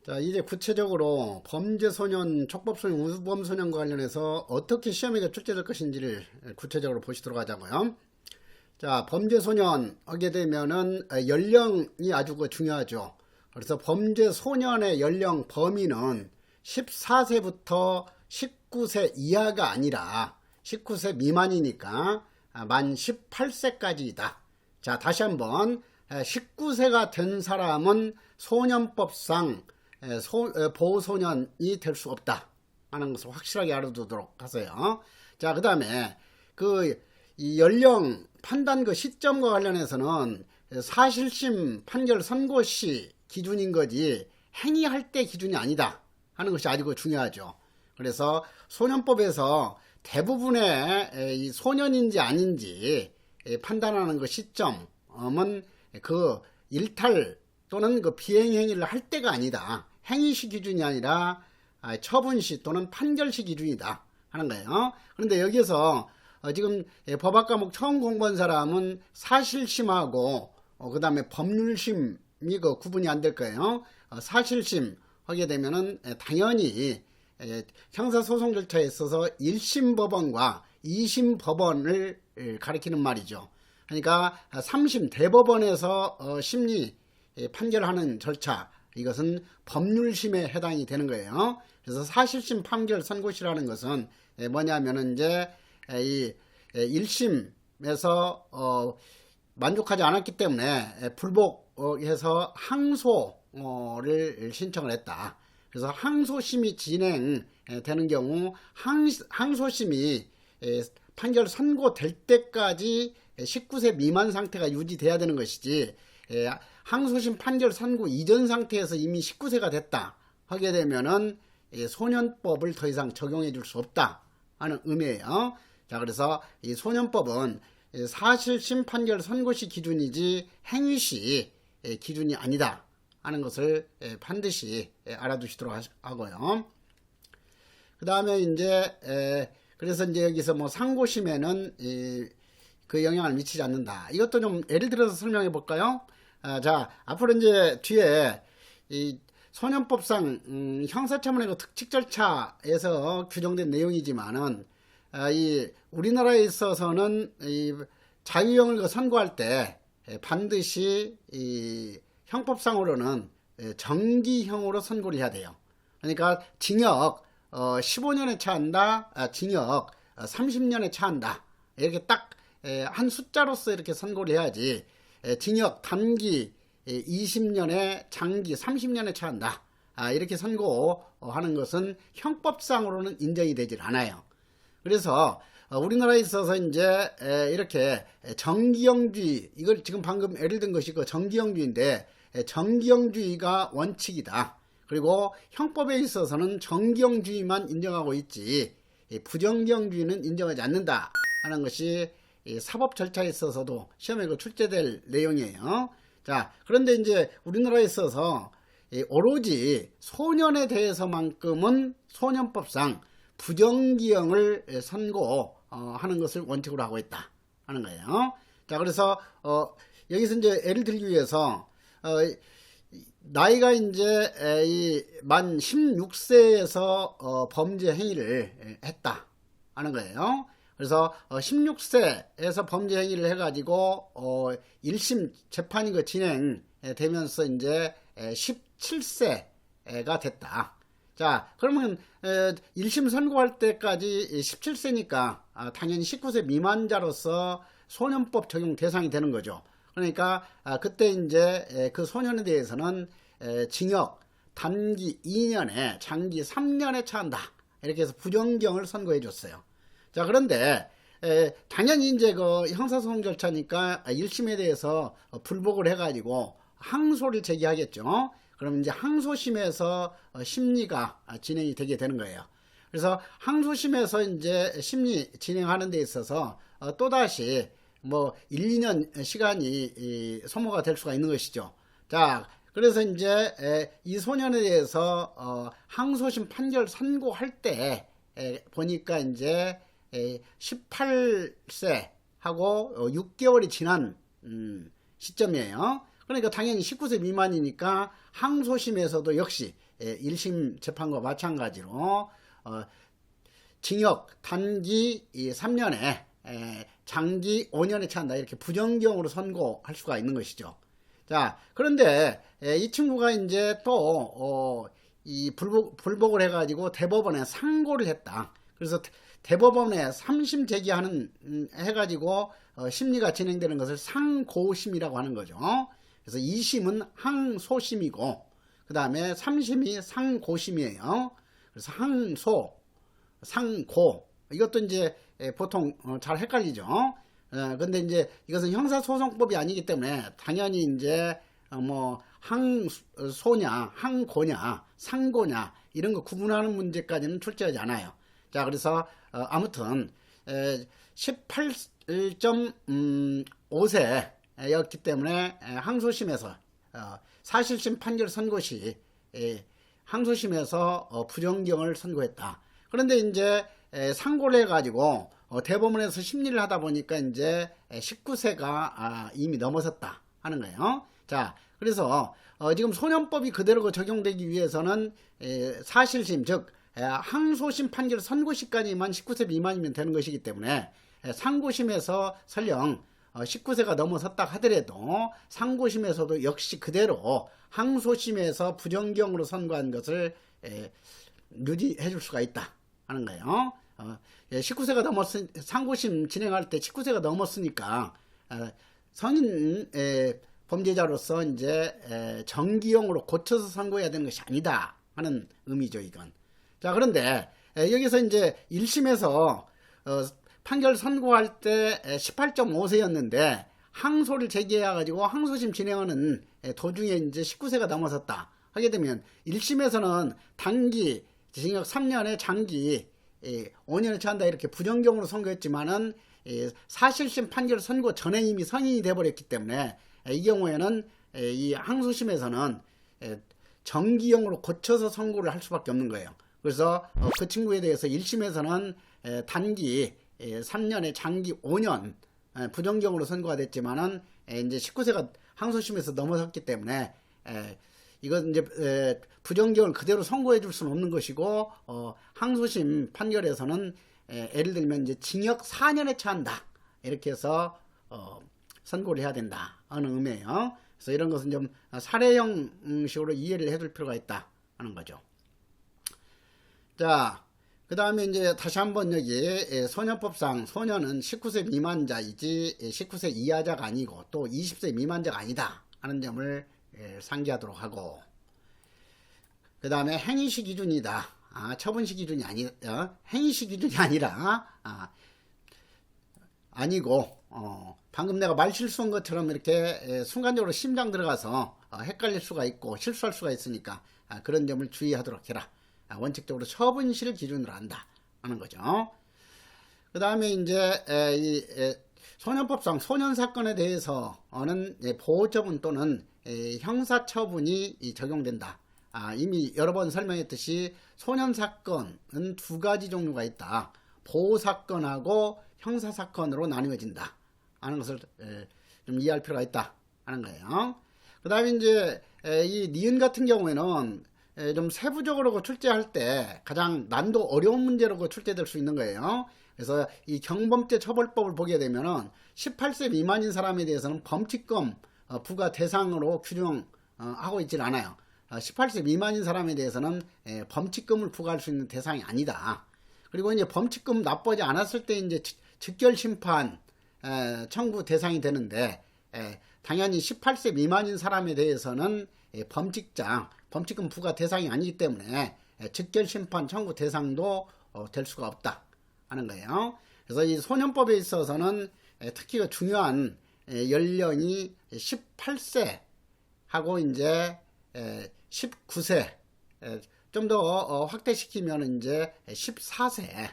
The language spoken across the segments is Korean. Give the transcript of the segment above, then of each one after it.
자, 이제 구체적으로 범죄소년, 촉법소년, 우범소년과 관련해서 어떻게 시험에 출제될 것인지를 구체적으로 보시도록 하자고요. 자, 범죄소년 하게 되면은 연령이 아주 중요하죠. 그래서 범죄소년의 연령 범위는 14세부터 19세 이하가 아니라 19세 미만이니까 만 18세까지이다. 자, 다시 한번 19세가 된 사람은 소년법상 보호소년이 될 수 없다 하는 것을 확실하게 알아두도록 하세요. 자, 그 다음에 이 연령 판단 시점과 관련해서는 사실심 판결 선고 시 기준인 거지 행위할 때 기준이 아니다 하는 것이 아주 중요하죠. 그래서 소년법에서 대부분의 이 소년인지 아닌지 판단하는 시점은 일탈 또는 비행행위를 할 때가 아니다. 행위시 기준이 아니라 처분시 또는 판결시 기준이다 하는 거예요. 그런데 여기서 지금 법학 과목 처음 공부한 사람은 사실심하고 그 다음에 법률심이 구분이 안 될 거예요. 사실심 하게 되면은 당연히 형사소송 절차에 있어서 1심 법원과 2심 법원을 가리키는 말이죠. 그러니까 3심 대법원에서 심리 판결하는 절차, 이것은 법률심에 해당이 되는 거예요. 그래서 사실심 판결 선고시라는 것은 뭐냐면은 이제 이 1심에서 만족하지 않았기 때문에 불복해서 항소를 신청을 했다. 그래서 항소심이 진행되는 경우 항소심이 판결 선고될 때까지 19세 미만 상태가 유지돼야 되는 것이지, 항소심 판결 선고 이전 상태에서 이미 19세가 됐다 하게 되면은 소년법을 더 이상 적용해 줄 수 없다 하는 의미예요. 자, 그래서 이 소년법은 사실심 판결 선고시 기준이지 행위시 기준이 아니다 하는 것을 반드시 알아두시도록 하고요. 그 다음에 이제 그래서 이제 여기서 상고심에는 그 영향을 미치지 않는다. 이것도 좀 예를 들어서 설명해 볼까요? 자, 앞으로 이제 뒤에 이 소년법상 형사처분의 특칙 절차에서 규정된 내용이지만은 이 우리나라에 있어서는 이 자유형을 선고할 때 반드시 이 형법상으로는 정기형으로 선고를 해야 돼요. 그러니까 징역 15년에 처한다, 징역 30년에 처한다. 이렇게 딱 한 숫자로서 이렇게 선고를 해야지 징역 단기 20년에 장기 30년에 처한다. 이렇게 선고하는 것은 형법상으로는 인정이 되질 않아요. 그래서 우리나라에 있어서 이제 이렇게 정기형주의, 이걸 지금 방금 예를 든 것이 정기형주의인데 정기형주의가 원칙이다. 그리고 형법에 있어서는 정기형주의만 인정하고 있지 부정기형주의는 인정하지 않는다 하는 것이 사법 절차에 있어서도 시험에 출제될 내용이에요. 자, 그런데 이제 우리나라에 있어서 오로지 소년에 대해서만큼은 소년법상 부정기형을 선고하는 것을 원칙으로 하고 있다 하는 거예요. 자, 그래서 여기서 이제 예를 들기 위해서 나이가 이제 만 16세에서 범죄 행위를 했다 하는 거예요. 그래서 16세에서 범죄 행위를 해가지고 1심 재판이 진행되면서 이제 17세가 됐다. 자, 그러면 1심 선고할 때까지 17세니까 당연히 19세 미만자로서 소년법 적용 대상이 되는 거죠. 그러니까 그때 이제 그 소년에 대해서는 징역 단기 2년에 장기 3년에 처한다. 이렇게 해서 부정경을 선고해 줬어요. 자, 그런데 당연히 이제 형사소송 절차니까 1심에 대해서 불복을 해가지고 항소를 제기하겠죠. 그럼 이제 항소심에서 심리가 진행이 되게 되는 거예요. 그래서 항소심에서 이제 심리 진행하는 데 있어서 또다시 1, 2년 시간이 소모가 될 수가 있는 것이죠. 자, 그래서 이제 이 소년에 대해서 항소심 판결 선고할 때 보니까 이제 18세하고 6개월이 지난 시점이에요. 그러니까 당연히 19세 미만이니까 항소심에서도 역시 1심 재판과 마찬가지로 징역 단기 3년에 장기 5년에 처한다 이렇게 부정경으로 선고할 수가 있는 것이죠. 자, 그런데 이 친구가 이제 또 이 불복을 해가지고 대법원에 상고를 했다. 그래서 대법원에 3심 제기하는 해가지고 심리가 진행되는 것을 상고심이라고 하는 거죠. 그래서 2심은 항소심이고 그 다음에 3심이 상고심이에요. 그래서 항소, 상고 이것도 이제 보통 잘 헷갈리죠. 근데 이제 이것은 형사소송법이 아니기 때문에 당연히 이제 뭐 항소냐, 항고냐, 상고냐 이런 거 구분하는 문제까지는 출제하지 않아요. 자, 그래서 아무튼 18.5세였기 때문에 항소심에서 사실심 판결 선고 시 항소심에서 부정경을 선고했다. 그런데 이제 상고를 해가지고 대법원에서 심리를 하다 보니까 이제 19세가 이미 넘어섰다 하는 거예요. 자, 그래서 지금 소년법이 그대로 적용되기 위해서는 사실심 즉 항소심 판결 선고시까지만 19세 미만이면 되는 것이기 때문에 상고심에서 설령 19세가 넘어섰다 하더라도 상고심에서도 역시 그대로 항소심에서 부정경으로 선고한 것을 유지해 줄 수가 있다 하는 거예요. 19세가 상고심 진행할 때 19세가 넘었으니까 성인 범죄자로서 이제 정기형으로 고쳐서 선고해야 되는 것이 아니다 하는 의미죠, 이건. 자, 그런데 여기서 이제 1심에서 판결 선고할 때 18.5세였는데 항소를 제기해가지고 항소심 진행하는 도중에 이제 19세가 넘어섰다 하게 되면 1심에서는 단기 징역 3년에 장기 5년에 처한다 이렇게 부정경으로 선고했지만은 사실심 판결 선고 전에 이미 성인이 돼버렸기 때문에 이 경우에는 이 항소심에서는 정기형으로 고쳐서 선고를 할 수밖에 없는 거예요. 그래서 그 친구에 대해서 1심에서는 단기 3년에 장기 5년 부정경으로 선고가 됐지만은 이제 19세가 항소심에서 넘어섰기 때문에 이건 이제 부정경을 그대로 선고해 줄 수는 없는 것이고 항소심 판결에서는 예를 들면 이제 징역 4년에 처한다 이렇게 해서 선고를 해야 된다 하는 의미예요. 그래서 이런 것은 좀 사례형식으로 이해를 해둘 필요가 있다 하는 거죠. 자, 그 다음에 이제 다시 한번 여기 소년법상 소년은 19세 미만자이지 19세 이하자가 아니고 또 20세 미만자가 아니다 하는 점을 상기하도록 하고, 그 다음에 행위시 기준이다. 처분시 기준이 행위시 기준이 아니라 아니고 방금 내가 말 실수한 것처럼 이렇게 순간적으로 심장 들어가서 헷갈릴 수가 있고 실수할 수가 있으니까 그런 점을 주의하도록 해라. 원칙적으로 처분시를 기준으로 한다 하는 거죠. 그 다음에 이제 이 소년법상 소년 사건에 대해서는 보호처분 또는 형사처분이 적용된다. 이미 여러 번 설명했듯이 소년 사건은 두 가지 종류가 있다. 보호 사건하고 형사 사건으로 나뉘어진다 하는 것을 좀 이해할 필요가 있다 하는 거예요. 그 다음에 이제 이 니은 같은 경우에는 좀 세부적으로 출제할 때 가장 난도 어려운 문제로 출제될 수 있는 거예요. 그래서 이 경범죄 처벌법을 보게 되면은 18세 미만인 사람에 대해서는 범칙금 부과 대상으로 규정하고 있질 않아요. 18세 미만인 사람에 대해서는 범칙금을 부과할 수 있는 대상이 아니다. 그리고 이제 범칙금 납부하지 않았을 때 이제 즉결 심판 청구 대상이 되는데 당연히 18세 미만인 사람에 대해서는 범칙금 부과 대상이 아니기 때문에 즉결 심판 청구 대상도 될 수가 없다 하는 거예요. 그래서 이 소년법에 있어서는 특히 중요한 연령이 18세 하고 이제 19세 좀 더 확대시키면 이제 14세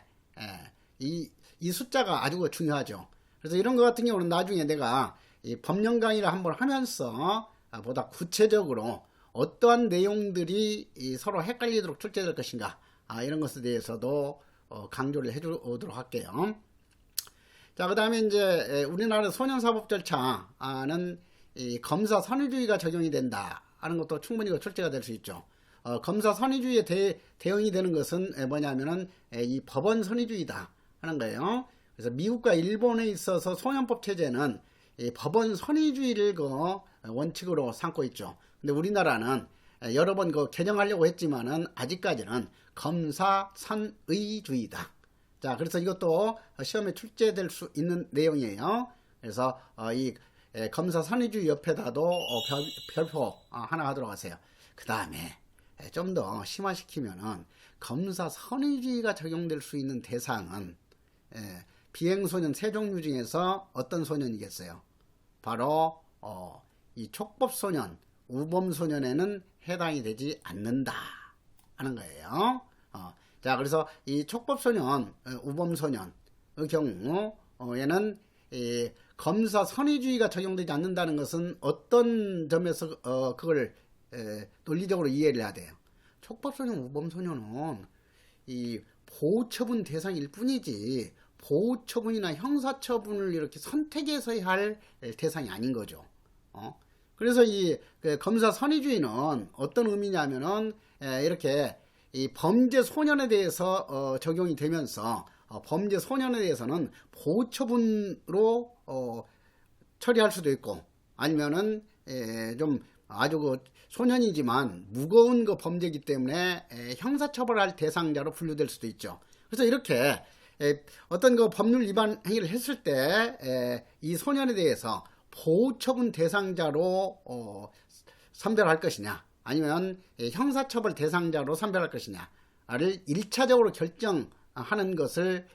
이 숫자가 아주 중요하죠. 그래서 이런 것 같은 경우는 나중에 내가 이 법령 강의를 한번 하면서 보다 구체적으로 어떠한 내용들이 서로 헷갈리도록 출제될 것인가 이런 것에 대해서도 강조를 해주도록 할게요. 자, 그 다음에 이제 우리나라 소년사법 절차는 이 검사 선의주의가 적용이 된다 하는 것도 충분히 출제가 될 수 있죠. 검사 선의주의에 대응이 되는 것은 뭐냐면은 이 법원 선의주의다 하는 거예요. 그래서 미국과 일본에 있어서 소년법 체제는 이 법원 선의주의를 그 원칙으로 삼고 있죠. 근데 우리나라는 여러 번 그 개정하려고 했지만은 아직까지는 검사 선의주의다. 자, 그래서 이것도 시험에 출제될 수 있는 내용이에요. 그래서 이 검사 선의주의 옆에다도 별표 하나 하도록 하세요. 그 다음에 좀 더 심화시키면은 검사 선의주의가 적용될 수 있는 대상은 비행소년 세 종류 중에서 어떤 소년이겠어요? 바로 이 촉법소년, 우범소년에는 해당이 되지 않는다 하는 거예요. 자, 그래서 이 촉법소년, 우범소년의 경우에는 검사 선의주의가 적용되지 않는다는 것은 어떤 점에서 그걸 논리적으로 이해를 해야 돼요. 촉법소년, 우범소년은 이 보호처분 대상일 뿐이지 보호처분이나 형사처분을 이렇게 선택해서 해야 할 대상이 아닌 거죠. 그래서 이 검사 선의주의는 어떤 의미냐면은 이렇게 이 범죄 소년에 대해서 적용이 되면서 범죄 소년에 대해서는 보호처분으로 처리할 수도 있고 아니면은 좀 아주 그 소년이지만 무거운 그 범죄이기 때문에 형사처벌할 대상자로 분류될 수도 있죠. 그래서 이렇게 어떤 그 법률 위반 행위를 했을 때 이 소년에 대해서 보호처분 대상자로 선별할 것이냐 아니면 형사처벌 대상자로 선별할 것이냐를 1차적으로 결정하는 것을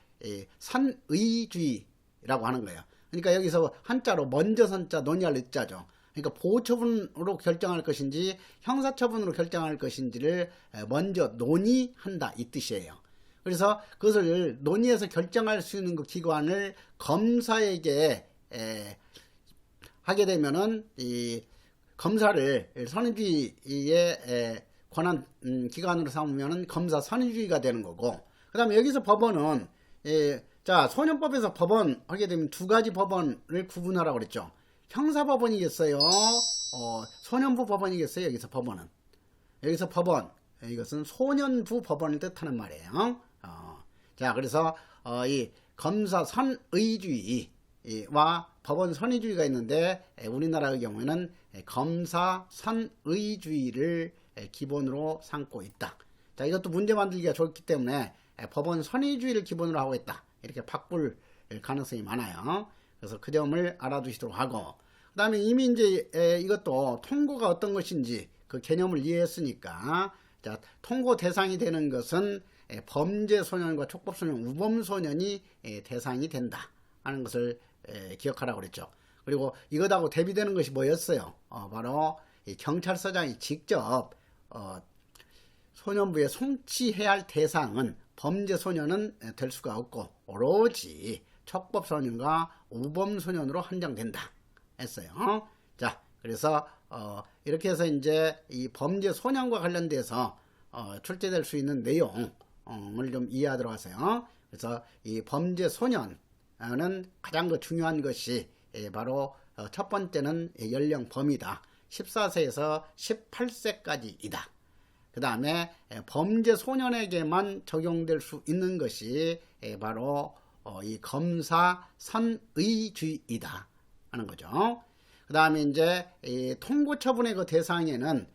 선의주의라고 하는 거예요. 그러니까 여기서 한자로 먼저 선자 논의할 의자죠. 그러니까 보호처분으로 결정할 것인지 형사처분으로 결정할 것인지를 먼저 논의한다 이 뜻이에요. 그래서 그것을 논의해서 결정할 수 있는 그 기관을 검사에게 하게 되면은 이 검사를 선의주의의 권한 기관으로 삼으면은 검사 선의주의가 되는 거고, 그 다음에 여기서 법원은 자 소년법에서 법원 하게 되면 두 가지 법원을 구분하라고 그랬죠. 형사법원이겠어요, 소년부 법원이겠어요. 여기서 법원은 여기서 법원 이것은 소년부 법원을 뜻하는 말이에요. 자 그래서 이 검사 선의주의와 법원 선의주의가 있는데 우리나라의 경우에는 검사 선의주의를 기본으로 삼고 있다. 자 이것도 문제 만들기가 좋기 때문에 법원 선의주의를 기본으로 하고 있다 이렇게 바꿀 가능성이 많아요. 그래서 그 점을 알아두시도록 하고, 그 다음에 이미 이제 이것도 통고가 어떤 것인지 그 개념을 이해했으니까, 자 통고 대상이 되는 것은 범죄소년과 촉법소년, 우범소년이 대상이 된다 하는 것을 기억하라고 그랬죠. 그리고 이것하고 대비되는 것이 뭐였어요? 바로 경찰서장이 직접 소년부에 송치해야 할 대상은 범죄소년은 될 수가 없고 오로지 촉법소년과 우범소년으로 한정된다 했어요. 자 그래서 이렇게 해서 이제 이 범죄소년과 관련돼서 출제될 수 있는 내용을 좀 이해하도록 하세요. 그래서 이 범죄소년은 가장 중요한 것이 바로 첫 번째는 연령 범위다. 14세에서 18세까지이다. 그 다음에 범죄소년에게만 적용될 수 있는 것이 바로 이 검사 선의주의이다 하는 거죠. 그 다음에 이제 통고처분의 그 대상에는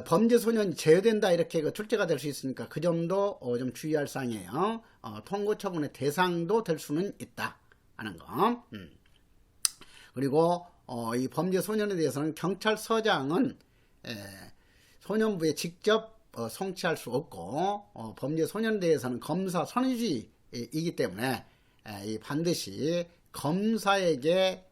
범죄소년이 제외된다 이렇게 출제가 될 수 있으니까 그 점도 좀 주의할 사항이에요. 통고처분의 대상도 될 수는 있다 하는 거. 그리고 이 범죄소년에 대해서는 경찰서장은 소년부에 직접 송치할 수 없고 범죄소년에 대해서는 검사 선의주의이기 때문에 반드시 검사에게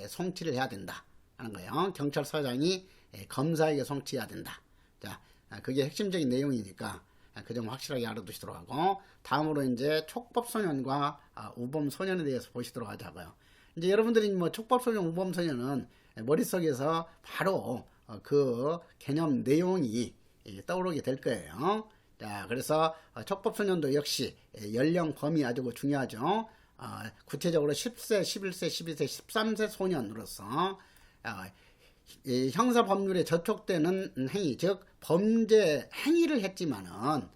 송치를 해야 된다 하는 거예요. 경찰서장이 검사에게 송치해야 된다. 자, 그게 핵심적인 내용이니까 그 점 확실하게 알아두시도록 하고, 다음으로 이제 촉법소년과 우범소년에 대해서 보시도록 하자고요. 이제 여러분들이 뭐 촉법소년, 우범소년은 머릿속에서 바로 그 개념 내용이 떠오르게 될 거예요. 자, 그래서 촉법소년도 역시 연령 범위 아주 중요하죠. 구체적으로 10세, 11세, 12세, 13세 소년으로서 이 형사법률에 저촉되는 행위, 즉 범죄 행위를 했지만은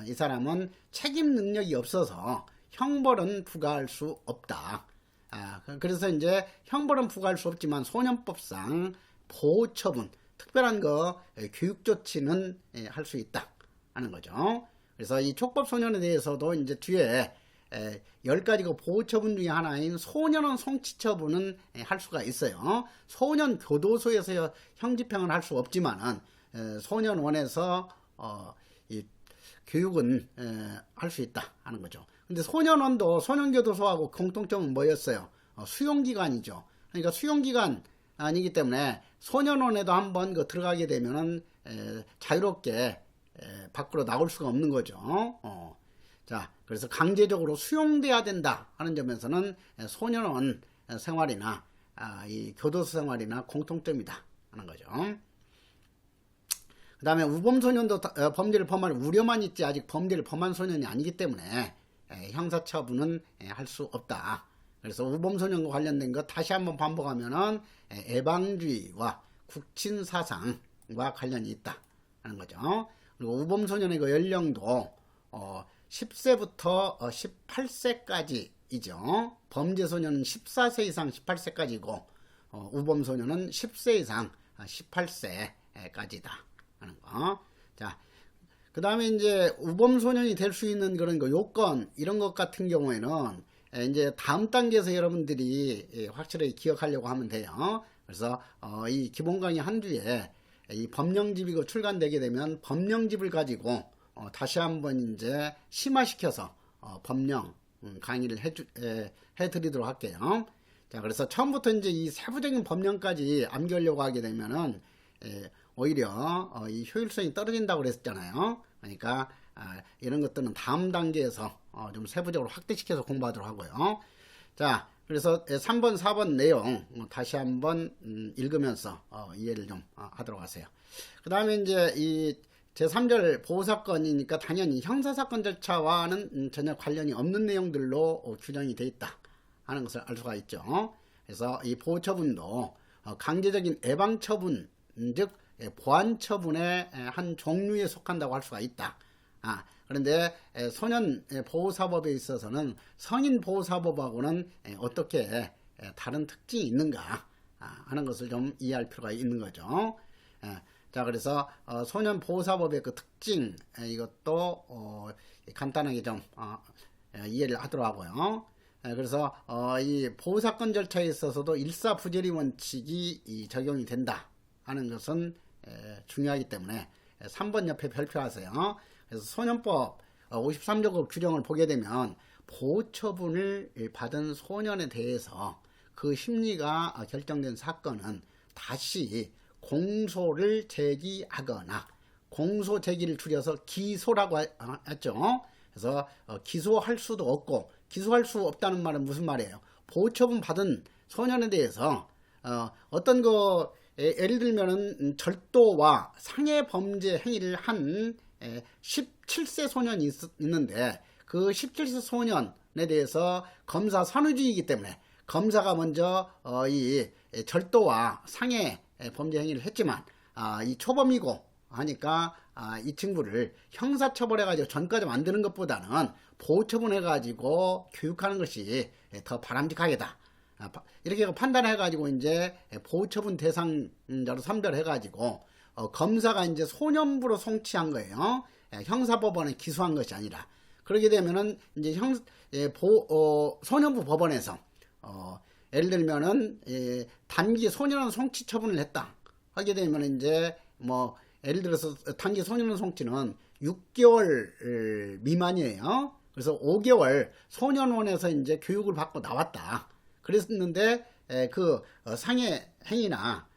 이 사람은 책임 능력이 없어서 형벌은 부과할 수 없다. 그래서 이제 형벌은 부과할 수 없지만 소년법상 보호처분, 특별한 거 교육 조치는 할 수 있다 하는 거죠. 그래서 이 촉법소년에 대해서도 이제 뒤에 10가지 보호처분 중에 하나인 소년원 송치처분은 할 수가 있어요. 소년 교도소에서 형집행을 할 수 없지만은 소년원에서 이 교육은 할 수 있다 하는 거죠. 근데 소년원도 소년교도소하고 공통점은 뭐였어요? 수용기관이죠. 그러니까 수용기관 아니기 때문에 소년원에도 한번 들어가게 되면은 자유롭게 밖으로 나올 수가 없는 거죠. 자, 그래서 강제적으로 수용돼야 된다 하는 점에서는 소년원 생활이나 이 교도소 생활이나 공통점이다 하는 거죠. 그 다음에 우범소년도 범죄를 범할 우려만 있지 아직 범죄를 범한 소년이 아니기 때문에 형사처분은 할 수 없다. 그래서 우범소년과 관련된 것 다시 한번 반복하면은 애방주의와 국친사상과 관련이 있다 하는 거죠. 그리고 우범소년의 그 연령도 10세부터 18세까지이죠. 범죄소년은 14세 이상 18세까지고 우범소년은 10세 이상 18세까지다 하는 거. 자, 그 다음에 이제 우범소년이 될 수 있는 그런 거 요건 이런 것 같은 경우에는 이제 다음 단계에서 여러분들이 확실하게 기억하려고 하면 돼요. 그래서 이 기본 강의 한 주에 이 법령집이 출간되게 되면 법령집을 가지고 다시 한번 이제 심화시켜서 법령 강의를 해드리도록 할게요. 자, 그래서 처음부터 이제 이 세부적인 법령까지 암기하려고 하게 되면은 오히려 이 효율성이 떨어진다고 그랬잖아요. 그러니까 이런 것들은 다음 단계에서 좀 세부적으로 확대시켜서 공부하도록 하고요. 자, 그래서 3번, 4번 내용 다시 한번 읽으면서 이해를 좀 하도록 하세요. 그 다음에 이제 이 제3절 보호사건이니까 당연히 형사사건 절차와는 전혀 관련이 없는 내용들로 규정이 되어 있다 하는 것을 알 수가 있죠. 그래서 이 보호처분도 강제적인 예방처분, 즉 보안처분의 한 종류에 속한다고 할 수가 있다. 그런데 소년 보호사법에 있어서는 성인 보호사법하고는 어떻게 다른 특징이 있는가 하는 것을 좀 이해할 필요가 있는 거죠. 자, 그래서 소년 보호사법의 그 특징 이것도 간단하게 좀 이해를 하도록 하고요. 그래서 이 보호사건 절차에 있어서도 일사부재리 원칙이 적용이 된다 하는 것은 중요하기 때문에 3번 옆에 별표하세요. 그래서 소년법 53조 규정을 보게 되면 보호처분을 받은 소년에 대해서 그 심리가 결정된 사건은 다시 공소를 제기하거나 공소 제기를 줄여서 기소라고 했죠. 그래서 기소할 수도 없고 기소할 수 없다는 말은 무슨 말이에요? 보호처분 받은 소년에 대해서 어떤 거 예를 들면은 절도와 상해 범죄 행위를 한 17세 소년이 있는데 그 17세 소년에 대해서 검사 선의주의이기 때문에 검사가 먼저 이 절도와 상해 범죄 행위를 했지만 이 초범이고 하니까 이 친구를 형사처벌해가지고 전과자 만드는 것보다는 보호처분해가지고 교육하는 것이 더 바람직하겠다. 이렇게 판단해가지고 이제 보호처분 대상자로 선별해가지고 검사가 이제 소년부로 송치한 거예요. 형사법원에 기소한 것이 아니라. 그러게 되면은 이제 소년부 법원에서 예를 들면은 단기 소년원 송치 처분을 했다 하게 되면 이제 뭐 예를 들어서 단기 소년원 송치는 6개월 미만이에요. 그래서 5개월 소년원에서 이제 교육을 받고 나왔다. 그랬는데 그 상해 행위나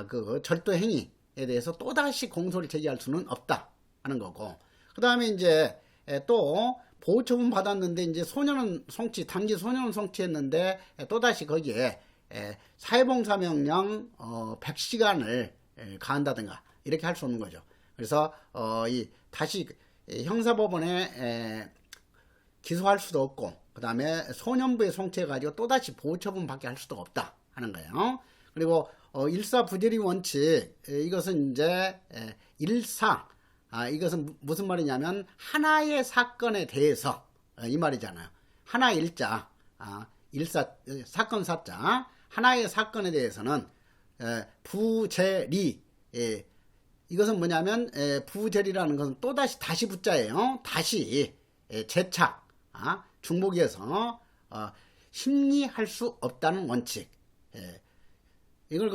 그 절도 행위에 대해서 또다시 공소를 제기할 수는 없다 하는 거고, 그 다음에 이제 또 보호처분 받았는데 이제 소년원 송치, 단기 소년원 송치했는데 또다시 거기에 사회봉사명령 100시간을 가한다든가 이렇게 할 수 없는 거죠. 그래서 이 다시 형사법원에 기소할 수도 없고, 그 다음에 소년부에 송치해가지고 또다시 보호처분 받게 할 수도 없다 하는 거예요. 그리고 일사부재리 원칙, 이것은 이제 일사, 이것은 무슨 말이냐면 하나의 사건에 대해서 이 말이잖아요. 하나의 일자, 일사 사건 사자, 하나의 사건에 대해서는 부재리, 이것은 뭐냐면 부재리라는 것은 또다시 다시 붙자예요. 다시 재착, 중복이어서 심리할 수 없다는 원칙. 이걸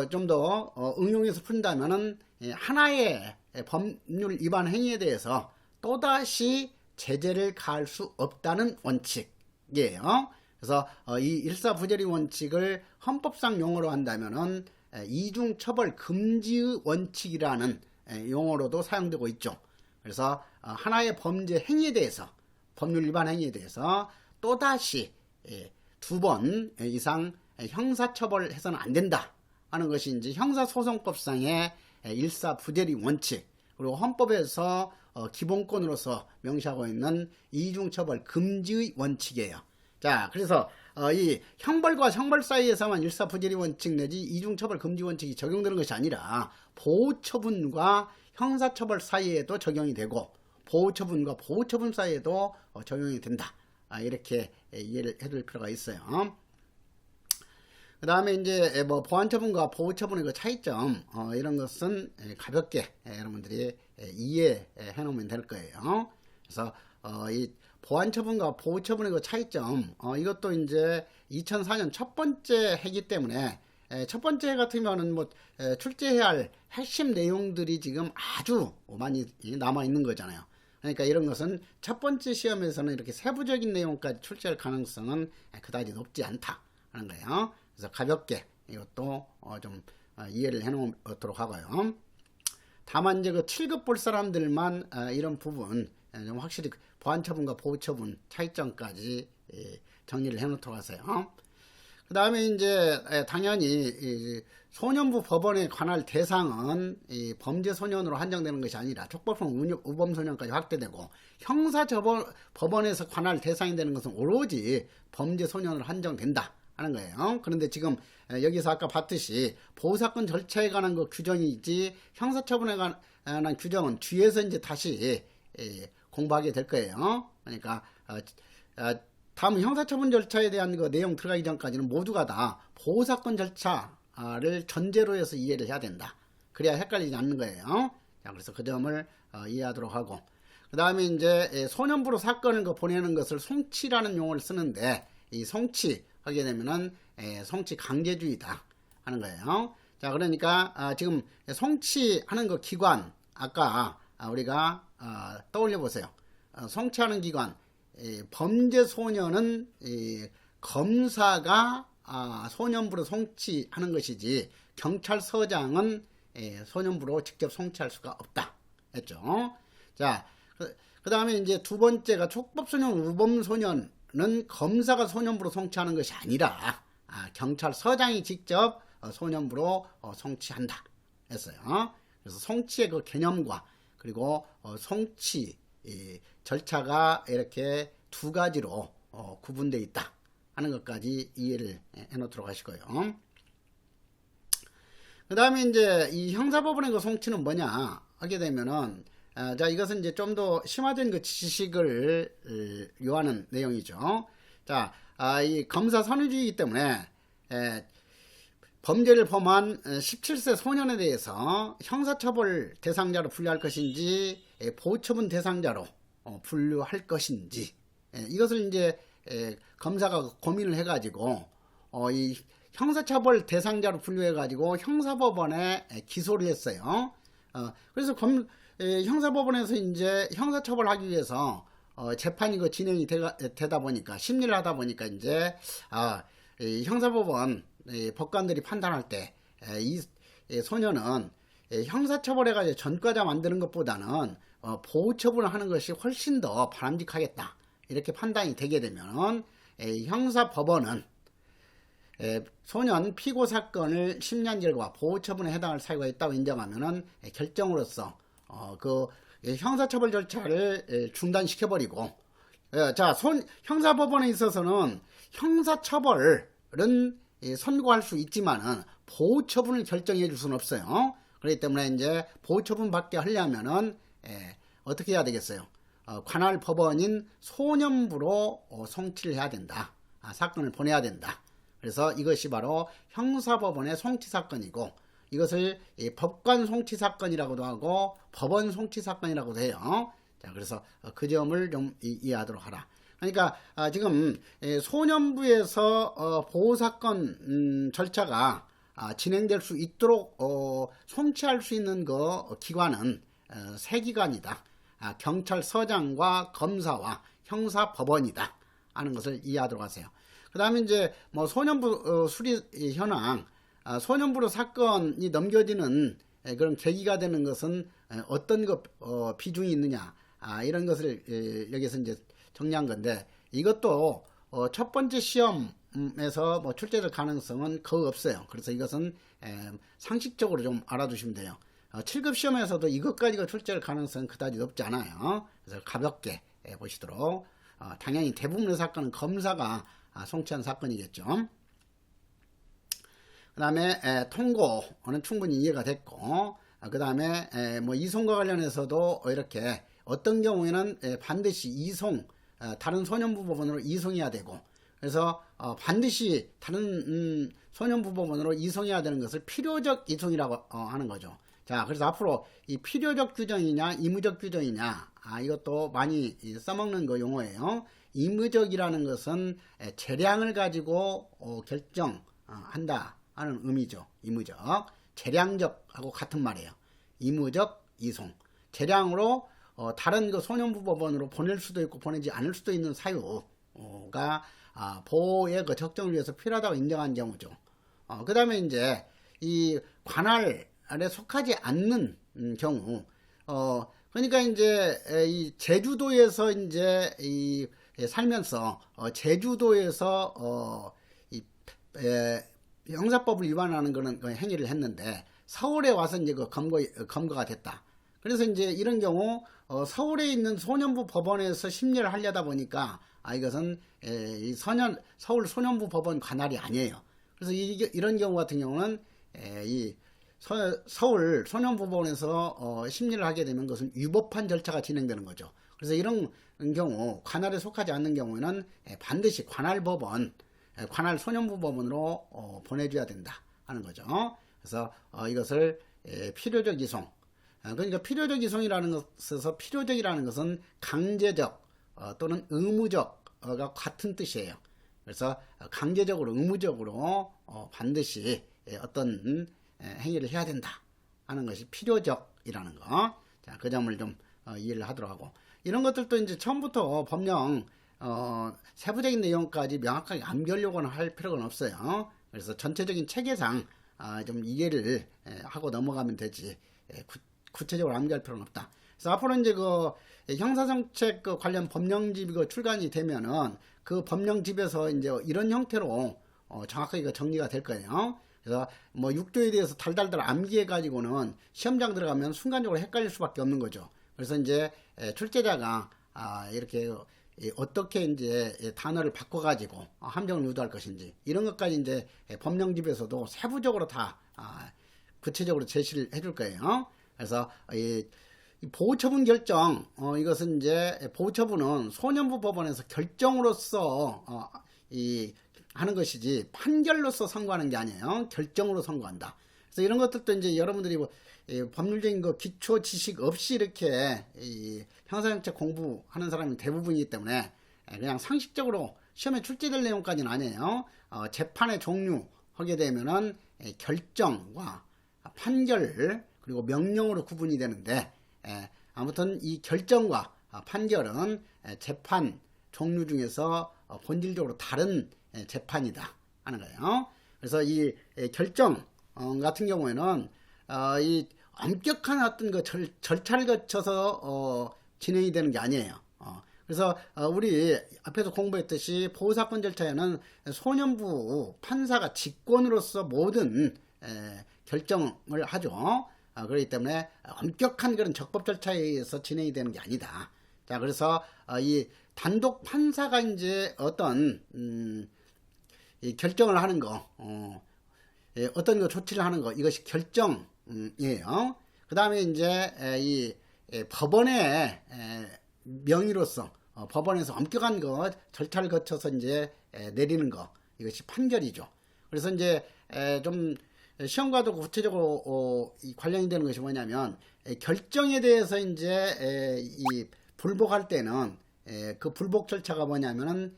좀 더 응용해서 푼다면은 하나의 법률 위반 행위에 대해서 또다시 제재를 가할 수 없다는 원칙이에요. 그래서 이 일사부재리 원칙을 헌법상 용어로 한다면은 이중처벌 금지의 원칙이라는 용어로도 사용되고 있죠. 그래서 하나의 범죄 행위에 대해서, 법률 위반 행위에 대해서 또다시 2번 이상 형사처벌해서는 안 된다 하는 것이 이제 형사소송법상의 일사부재리 원칙, 그리고 헌법에서 기본권으로서 명시하고 있는 이중처벌 금지의 원칙이에요. 자, 그래서 이 형벌과 형벌 사이에서만 일사부재리 원칙 내지 이중처벌 금지 원칙이 적용되는 것이 아니라 보호처분과 형사처벌 사이에도 적용이 되고 보호처분과 보호처분 사이에도 적용이 된다. 이렇게 이해를 해둘 필요가 있어요. 그 다음에 이제 뭐 보완처분과 보호처분의 그 차이점, 이런 것은 가볍게 여러분들이 이해해 놓으면 될 거예요. 그래서 이 보완처분과 보호처분의 그 차이점, 이것도 이제 2004년 첫 번째 해기 때문에 첫 번째 해 같으면은 뭐 출제해야 할 핵심 내용들이 지금 아주 많이 남아 있는 거잖아요. 그러니까 이런 것은 첫 번째 시험에서는 이렇게 세부적인 내용까지 출제할 가능성은 그다지 높지 않다 하는 거예요. 그래서 가볍게 이것도 좀 이해를 해 놓도록 하고요. 다만 이제 그 7급 볼 사람들만 이런 부분 좀 확실히 보완처분과 보호처분 차이점까지 정리를 해 놓도록 하세요. 그 다음에 이제 당연히 소년부 법원에 관할 대상은 이 범죄 소년으로 한정되는 것이 아니라 촉법성 우범 소년까지 확대되고 형사 법원에서 관할 대상이 되는 것은 오로지 범죄 소년으로 한정된다 하는 거예요. 그런데 지금 여기서 아까 봤듯이 보호사건 절차에 관한 그 규정이지 형사처분에 관한 규정은 뒤에서 이제 다시 공부하게 될 거예요. 그러니까 다음 형사처분 절차에 대한 그 내용 들어가기 전까지는 모두가 다 보호사건 절차를 전제로 해서 이해를 해야 된다. 그래야 헷갈리지 않는 거예요. 자, 그래서 그 점을 이해하도록 하고, 그 다음에 이제 소년부로 사건을 보내는 것을 송치라는 용어를 쓰는데, 이 송치 하게 되면은 송치 강제주의다 하는 거예요. 자, 그러니까 지금 송치하는 그 기관, 아까 우리가 떠올려 보세요. 송치하는 기관, 범죄 소년은 검사가 소년부로 송치하는 것이지 경찰서장은 소년부로 직접 송치할 수가 없다 했죠. 자, 그 다음에 이제 두 번째가 촉법소년 우범소년은 검사가 소년부로 송치하는 것이 아니라 경찰서장이 직접 소년부로 송치한다 했어요. 그래서 송치의 그 개념과 그리고 송치 절차가 이렇게 두 가지로 구분되어 있다 하는 것까지 이해를 해 놓도록 하시고요. 그 다음에 이제 이 형사법원의 그 송치는 뭐냐 하게 되면은 자, 이것은 이제 좀 더 심화된 그 지식을 요하는 내용이죠. 자, 이 검사 선의주의이기 때문에 범죄를 범한 17세 소년에 대해서 형사처벌 대상자로 분류할 것인지 보호처분 대상자로 분류할 것인지 이것을 이제 검사가 고민을 해가지고 이 형사처벌 대상자로 분류해가지고 형사법원에 기소를 했어요. 그래서 형사법원에서 이제 형사처벌하기 위해서 재판이 진행이 되다 보니까 심리를 하다 보니까 이제 이 형사법원 법관들이 판단할 때 이 소년은 형사처벌해가지고 전과자 만드는 것보다는 보호처분을 하는 것이 훨씬 더 바람직하겠다 이렇게 판단이 되게 되면 형사법원은 소년 피고 사건을 심리한결과 보호처분에 해당할 사유가 있다고 인정하면은 결정으로서 그 형사처벌 절차를 중단시켜버리고 자, 형사법원에 있어서는 형사처벌은 선고할 수 있지만은 보호 처분을 결정해 줄 수는 없어요. 그렇기 때문에 이제 보호 처분 받게 하려면은 어떻게 해야 되겠어요? 관할 법원인 소년부로 송치를 해야 된다. 사건을 보내야 된다. 그래서 이것이 바로 형사법원의 송치 사건이고, 이것을 법관 송치 사건이라고도 하고 법원 송치 사건이라고도 해요. 자, 그래서 그 점을 좀 이해하도록 하라. 그러니까 지금 소년부에서 보호사건 절차가 진행될 수 있도록 송치할 수 있는 그 기관은 세 기관이다. 경찰서장과 검사와 형사법원이다 하는 것을 이해하도록 하세요. 그 다음에 이제 뭐 소년부 수리 현황, 소년부로 사건이 넘겨지는 그런 계기가 되는 것은 어떤 비중이 있느냐, 이런 것을 여기서 이제 정리한 건데, 이것도 첫 번째 시험에서 뭐 출제될 가능성은 거의 없어요. 그래서 이것은 상식적으로 좀 알아두시면 돼요. 7급 시험에서도 이것까지가 출제될 가능성은 그다지 높지 않아요. 그래서 가볍게 보시도록. 당연히 대부분의 사건은 검사가 송치한 사건이겠죠. 그 다음에 통고는 충분히 이해가 됐고, 그 다음에 뭐 이송과 관련해서도 이렇게 어떤 경우에는 반드시 이송, 다른 소년부 법원으로 이송해야 되고, 그래서 반드시 다른 소년부 법원으로 이송해야 되는 것을 필요적 이송이라고 하는 거죠. 자, 그래서 앞으로 이 필요적 규정이냐 의무적 규정이냐, 이것도 많이 써먹는 거 용어예요. 의무적이라는 것은 재량을 가지고 결정한다 하는 의미죠. 의무적, 재량적하고 같은 말이에요. 의무적 이송, 재량으로 다른 그 소년부 법원으로 보낼 수도 있고 보내지 않을 수도 있는 사유가 보호의 그 적정을 위해서 필요하다고 인정한 경우죠. 그 다음에 이제 이 관할에 속하지 않는 경우, 그러니까 이제 이 제주도에서 이제 이 살면서 제주도에서 형사법을 위반하는 그런 행위를 했는데 서울에 와서 이제 그 검거가 됐다. 그래서 이제 이런 경우 서울에 있는 소년부 법원에서 심리를 하려다 보니까 이것은 이 서울 소년부 법원 관할이 아니에요. 그래서 이런 경우 같은 경우는 이 서울 소년부 법원에서 심리를 하게 되면 그것은 위법한 절차가 진행되는 거죠. 그래서 이런 경우 관할에 속하지 않는 경우에는 반드시 관할 소년부 법원으로 보내줘야 된다 하는 거죠. 그래서 이것을 필요적 이송, 그러니까 필요적 이송이라는 것에서 필요적이라는 것은 강제적 또는 의무적과 같은 뜻이에요. 그래서 강제적으로 의무적으로 반드시 어떤 행위를 해야 된다 하는 것이 필요적이라는 거. 자, 그 점을 좀 이해를 하도록 하고, 이런 것들도 이제 처음부터 법령 세부적인 내용까지 명확하게 암기하려고는 할 필요는 없어요. 그래서 전체적인 체계상 좀 이해를 하고 넘어가면 되지 구체적으로 암기할 필요는 없다. 그래서 앞으로 이제 그 형사정책 관련 법령집이 출간이 되면은 그 법령집에서 이제 이런 형태로 정확하게 정리가 될 거예요. 그래서 뭐 6조에 대해서 달달달 암기해 가지고는 시험장 들어가면 순간적으로 헷갈릴 수밖에 없는 거죠. 그래서 이제 출제자가 이렇게 어떻게 이제 단어를 바꿔 가지고 함정을 유도할 것인지, 이런 것까지 이제 법령집에서도 세부적으로 다 구체적으로 제시를 해줄 거예요. 그래서 이 보호처분 결정, 이것은 이제 보호처분은 소년부 법원에서 결정으로서 하는 것이지 판결로서 선고하는 게 아니에요. 결정으로 선고한다. 그래서 이런 것들도 이제 여러분들이 법률적인 거 기초 지식 없이 이렇게 형사정책 공부하는 사람이 대부분이기 때문에 그냥 상식적으로 시험에 출제될 내용까지는 아니에요. 재판의 종류 하게 되면은 결정과 판결 그리고 명령으로 구분이 되는데, 아무튼 이 결정과 판결은 재판 종류 중에서 본질적으로 다른 재판이다 하는 거예요. 그래서 이 결정 같은 경우에는 이 엄격한 어떤 그 절차를 거쳐서 진행이 되는 게 아니에요. 그래서 우리 앞에서 공부했듯이 보호사건 절차에는 소년부 판사가 직권으로서 모든 결정을 하죠. 그렇기 때문에 엄격한 그런 적법 절차에 의해서 진행이 되는 게 아니다. 자, 그래서 이 단독 판사가 이제 어떤 이 결정을 하는 거, 어떤 거 조치를 하는 거 이것이 결정이에요. 그 다음에 이제 이 법원의 명의로서 법원에서 엄격한 거 절차를 거쳐서 이제 내리는 거 이것이 판결이죠. 그래서 이제 좀 시험과도 구체적으로 이 관련이 되는 것이 뭐냐면 결정에 대해서 이제 이 불복할 때는 그 불복 절차가 뭐냐면은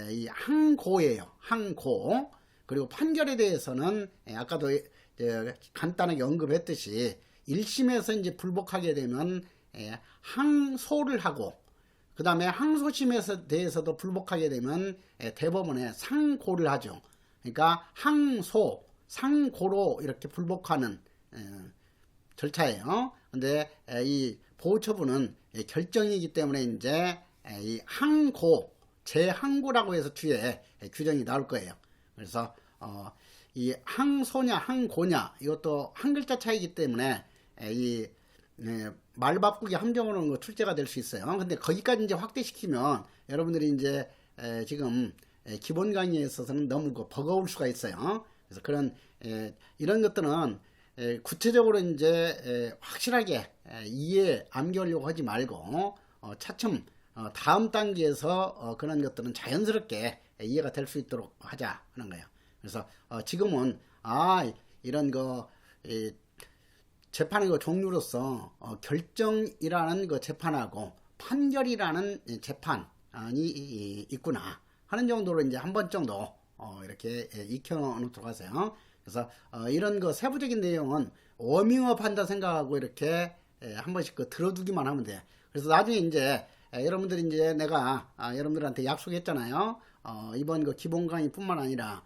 이 항고예요. 항고. 그리고 판결에 대해서는 아까도 간단하게 언급했듯이 1심에서 이제 불복하게 되면 항소를 하고 그 다음에 항소심에서 대해서도 불복하게 되면 대법원에 상고를 하죠. 그러니까 항소, 상고로 이렇게 불복하는 절차예요. 근데 이 보호처분은 결정이기 때문에 이제 이 항고, 재항고라고 해서 뒤에 규정이 나올 거예요. 그래서 이 항소냐 항고냐 이것도 한 글자 차이기 때문에 이 말 바꾸기 함정으로 출제가 될 수 있어요. 근데 거기까지 이제 확대시키면 여러분들이 이제 지금 기본 강의에 있어서는 너무 버거울 수가 있어요. 그래서 그런 이런 것들은 구체적으로 이제 확실하게 이해 암기하려고 하지 말고 차츰 다음 단계에서 그런 것들은 자연스럽게 이해가 될 수 있도록 하자 하는 거예요. 그래서 지금은 이런 거 재판의 그 종류로서 결정이라는 그 재판하고 판결이라는 재판이 있구나 하는 정도로 이제 한 번 정도 이렇게 익혀놓도록 하세요. 그래서 이런 거 세부적인 내용은 워밍업 한다 생각하고 이렇게 한 번씩 들어두기만 하면 돼. 그래서 나중에 이제 여러분들이 이제 내가 여러분들한테 약속했잖아요. 이번 그 기본 강의뿐만 아니라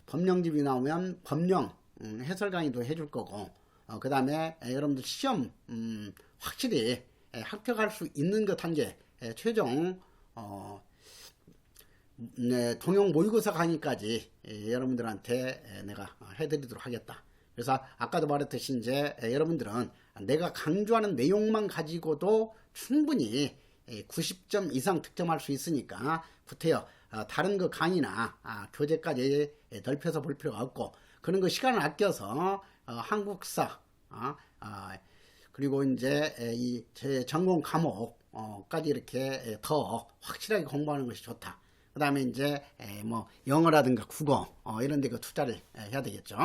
법령집이 나오면 법령 해설 강의도 해줄 거고 그 다음에 여러분들 시험 확실히 합격할 수 있는 것 단계 최종 동영 모의고사 강의까지 여러분들한테 내가 해드리도록 하겠다. 그래서 아까도 말했듯이 이제 여러분들은 내가 강조하는 내용만 가지고도 충분히 90점 이상 득점할 수 있으니까 구태여 다른 그 강의나 교재까지 넓혀서 볼 필요가 없고 그런 거 시간을 아껴서 한국사 그리고 이제 이 제 전공 과목까지 이렇게 더 확실하게 공부하는 것이 좋다. 그 다음에 이제 뭐 영어라든가 국어 이런 데 그 투자를 해야 되겠죠.